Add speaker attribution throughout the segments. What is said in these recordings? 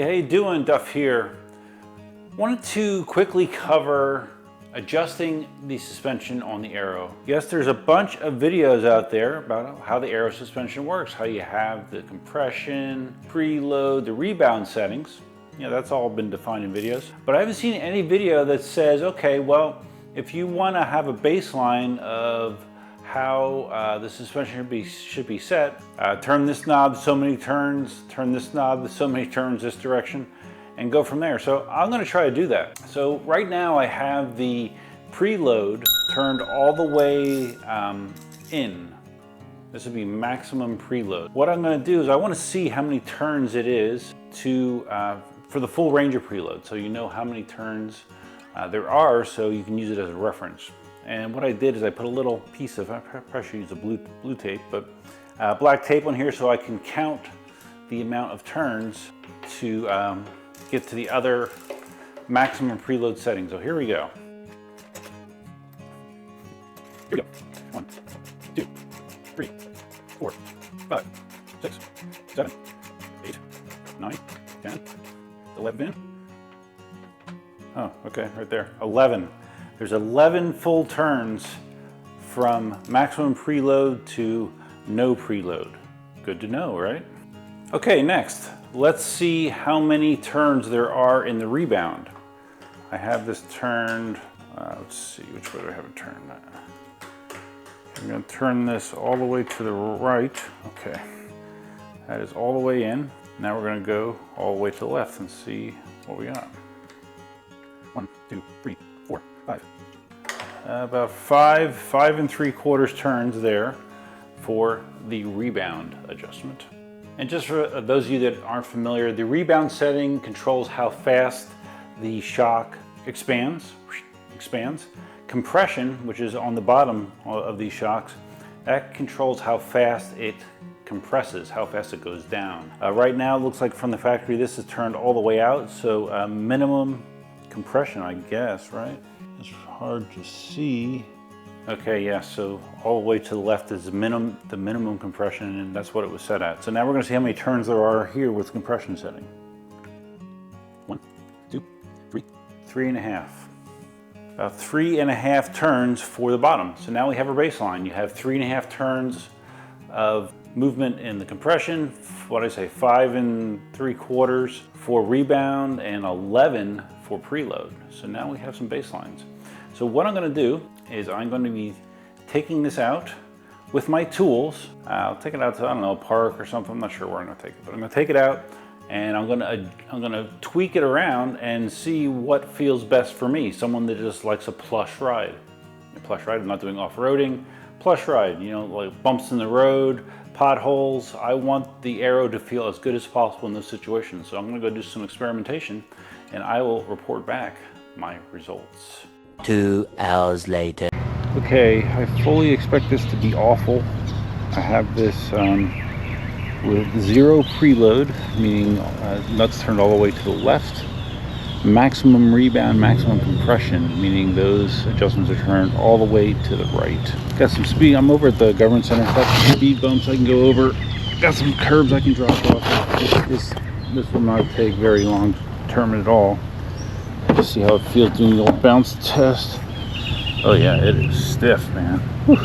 Speaker 1: Hey, how you doing? Duff here. Wanted to quickly cover adjusting the suspension on the Aero. Yes, there's a bunch of videos out there about how the Aero suspension works, how you have the compression, preload, the rebound settings. You know, that's all been defined in videos. But I haven't seen any video that says, okay, well, if you want to have a baseline of how the suspension should be set, turn this knob so many turns, turn this knob so many turns this direction, and go from there. So I'm going to try to do that. So right now I have the preload turned all the way in. This would be maximum preload. What I'm going to do is I want to see how many turns it is to for the full range of preload, so you know how many turns there are, so you can use it as a reference. And what I did is I put a little piece of, I probably should use a blue tape, but black tape on here so I can count the amount of turns to get to the other maximum preload setting. So here we go. Here we go. 1, 2, 3, 4, 5, 6, 7, 8, 9, 10, 11. Oh, okay, right there, 11. There's 11 full turns from maximum preload to no preload. Good to know, right? Okay, next, let's see how many turns there are in the rebound. I have this turned, let's see, which way do I have it turned? I'm gonna turn this all the way to the right. Okay, that is all the way in. Now we're gonna go all the way to the left and see what we got. 1, 2, 3, 4, 5. About 5 3/4 turns there for the rebound adjustment. And just for those of you that aren't familiar, the rebound setting controls how fast the shock expands. Compression, which is on the bottom of these shocks, that controls how fast it compresses, how fast it goes down. Right now, it looks like from the factory, this is turned all the way out, so minimum compression, I guess, right? It's hard to see. Okay, yeah, so all the way to the left is the minimum compression, and that's what it was set at. So now we're gonna see how many turns there are here with compression setting. 1, 2, 3, 3.5. About 3.5 turns for the bottom. So now we have our baseline. You have 3.5 turns of movement in the compression, what did I say, 5 3/4 for rebound and 11 for preload. So now we have some baselines. So what I'm going to do is I'm going to be taking this out with my tools. I'll take it out to, I don't know, a park or something. I'm not sure where I'm going to take it, but I'm going to take it out and I'm going to tweak it around and see what feels best for me. Someone that just likes a plush ride. A plush ride, I'm not doing off-roading. Plush ride, you know, like bumps in the road, potholes. I want the Aero to feel as good as possible in those situations. So I'm going to go do some experimentation and I will report back my results.
Speaker 2: 2 hours later.
Speaker 1: Okay, I fully expect this to be awful. I have this with 0 preload, meaning nuts turned all the way to the left. Maximum rebound, maximum compression, meaning those adjustments are turned all the way to the right. Got some speed, I'm over at the government center, got some speed bumps I can go over, got some curbs I can drop off. This will not take very long to determine at all. Just see how it feels doing the bounce test. Oh yeah, it is stiff, man. Whew.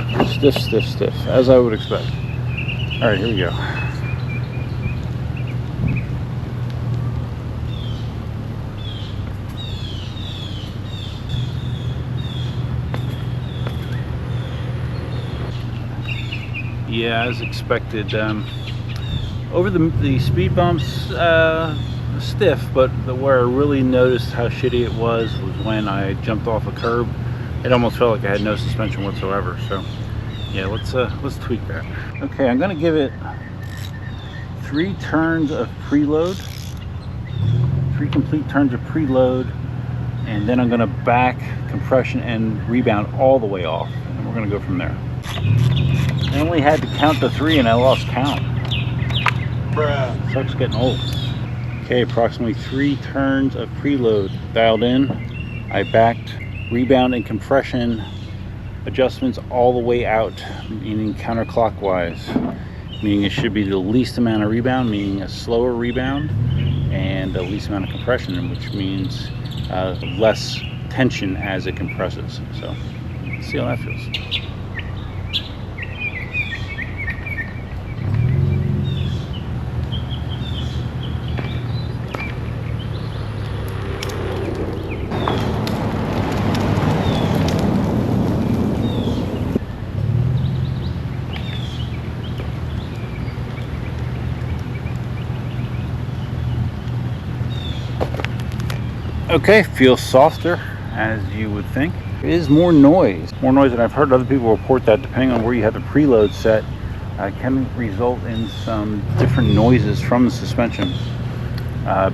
Speaker 1: Stiff, as I would expect. All right, here we go. Yeah, as expected. Over the speed bumps, stiff, but where I really noticed how shitty it was when I jumped off a curb. It almost felt like I had no suspension whatsoever. So yeah, let's tweak that. Okay, I'm gonna give it 3 turns of preload, 3 complete turns of preload, and then I'm gonna back compression and rebound all the way off, and we're gonna go from there. I only had to count to 3 and I lost count. Bruh. Sucks getting old. Okay, approximately 3 turns of preload dialed in. I backed rebound and compression adjustments all the way out, meaning counterclockwise, meaning it should be the least amount of rebound, meaning a slower rebound, and the least amount of compression, which means less tension as it compresses. So let's see how that feels. Okay, feels softer, as you would think. It is more noise, and I've heard other people report that depending on where you have the preload set, can result in some different noises from the suspension.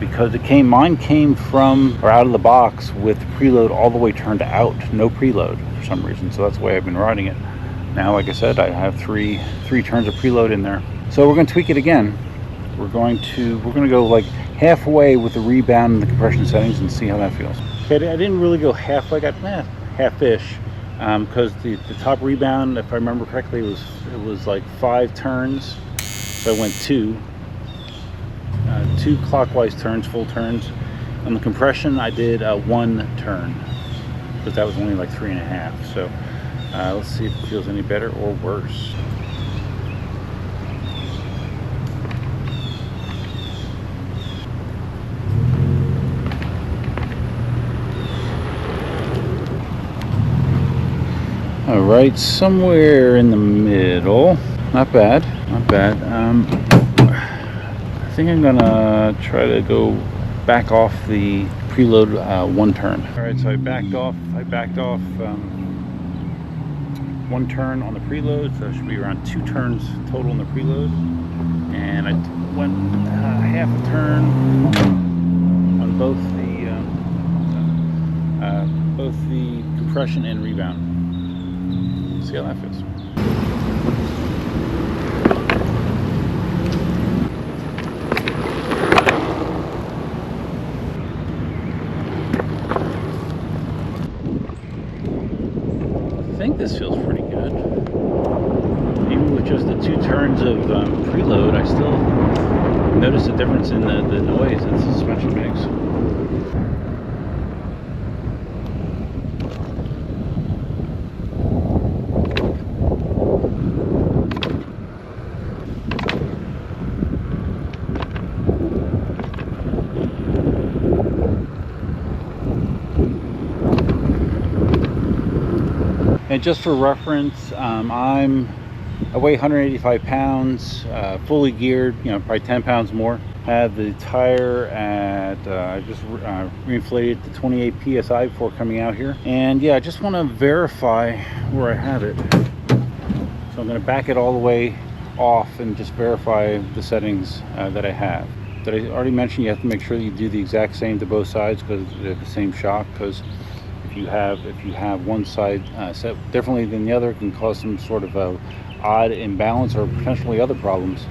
Speaker 1: Because mine came from, or out of the box with the preload all the way turned out, no preload for some reason, so that's the way I've been riding it. Now, like I said, I have three turns of preload in there. So we're going to tweak it again. We're going to go like halfway with the rebound and the compression settings and see how that feels. Okay, I didn't really go halfway, I got half-ish, because the top rebound, if I remember correctly, it was like 5 turns, so I went two clockwise turns, full turns. On the compression, I did 1 turn, because that was only like 3.5. So let's see if it feels any better or worse. All right, somewhere in the middle. Not bad, not bad. I think I'm gonna try to go back off the preload 1 turn. All right, so I backed off 1 turn on the preload, so it should be around 2 turns total on the preload. And I went half a turn on both the compression and rebound. See how that feels. I think this feels pretty good. Even with just the 2 turns of preload, I still notice a difference in the noise that the suspension makes. And just for reference, I weigh 185 pounds, fully geared, probably 10 pounds more. Have the tire at, I just reinflated to 28 PSI before coming out here. And yeah, I just want to verify where I have it. So I'm going to back it all the way off and just verify the settings that I have. Did I already mention you have to make sure that you do the exact same to both sides because they're the same shock? Because if you have one side set differently than the other, it can cause some sort of a odd imbalance or potentially other problems.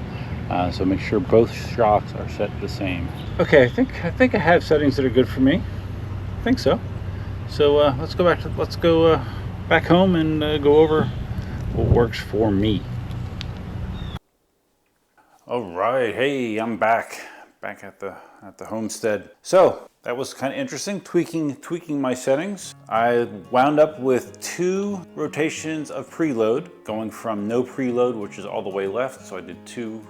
Speaker 1: So make sure both shocks are set the same. Okay, I think I have settings that are good for me. I think so. So let's go back home and go over what works for me. All right, hey, I'm back at the homestead. So that was kind of interesting, tweaking my settings. I wound up with 2 rotations of preload, going from no preload, which is all the way left. So I did 2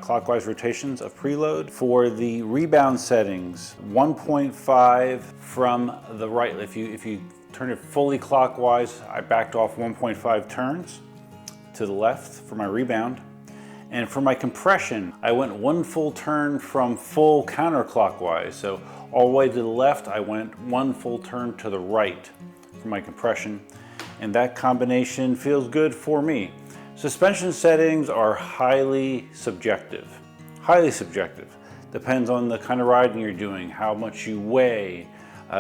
Speaker 1: clockwise rotations of preload. For the rebound settings, 1.5 from the right. If you turn it fully clockwise, I backed off 1.5 turns to the left for my rebound. And for my compression, I went 1 full turn from full counterclockwise. So all the way to the left, I went 1 full turn to the right for my compression. And that combination feels good for me. Suspension settings are highly subjective. Highly subjective. Depends on the kind of riding you're doing, how much you weigh,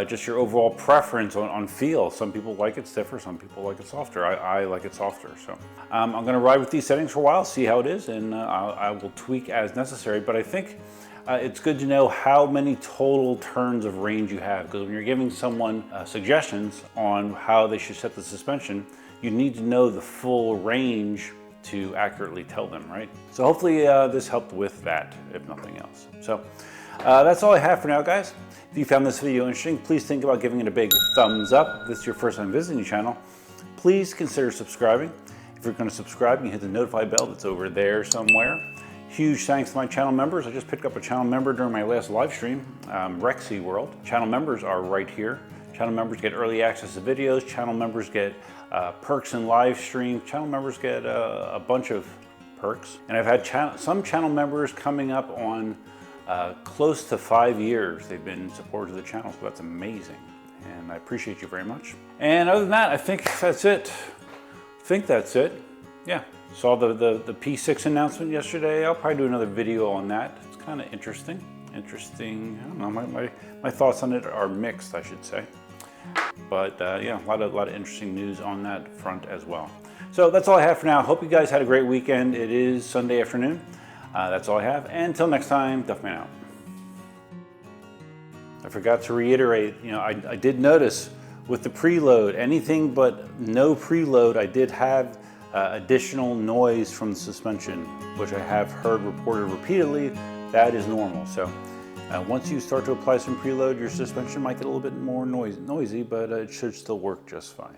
Speaker 1: just your overall preference on feel. Some people like it stiffer, some people like it softer. I like it softer. So I'm gonna ride with these settings for a while, see how it is, and I will tweak as necessary. But I think it's good to know how many total turns of range you have, because when you're giving someone suggestions on how they should set the suspension, you need to know the full range to accurately tell them, right? So hopefully this helped with that, if nothing else. So That's all I have for now, guys. If you found this video interesting, please think about giving it a big thumbs up. If this is your first time visiting the channel, please consider subscribing. If you're going to subscribe, you can hit the notify bell that's over there somewhere. Huge thanks to my channel members. I just picked up a channel member during my last live stream, Rexy World. Channel members are right here. Channel members get early access to videos. Channel members get perks in live stream. Channel members get a bunch of perks. And I've had some channel members coming up on close to 5 years. They've been supporters of the channel, so that's amazing. And I appreciate you very much. And other than that, I think that's it. Yeah, saw the P6 announcement yesterday. I'll probably do another video on that. It's kind of interesting. I don't know, my thoughts on it are mixed, I should say. But yeah, a lot of interesting news on that front as well. So that's all I have for now. Hope you guys had a great weekend. It is Sunday afternoon. That's all I have. And until next time, Duffman out. I forgot to reiterate, I did notice with the preload, anything but no preload, I did have additional noise from the suspension, which I have heard reported repeatedly. That is normal. So once you start to apply some preload, your suspension might get a little bit more noisy, but it should still work just fine.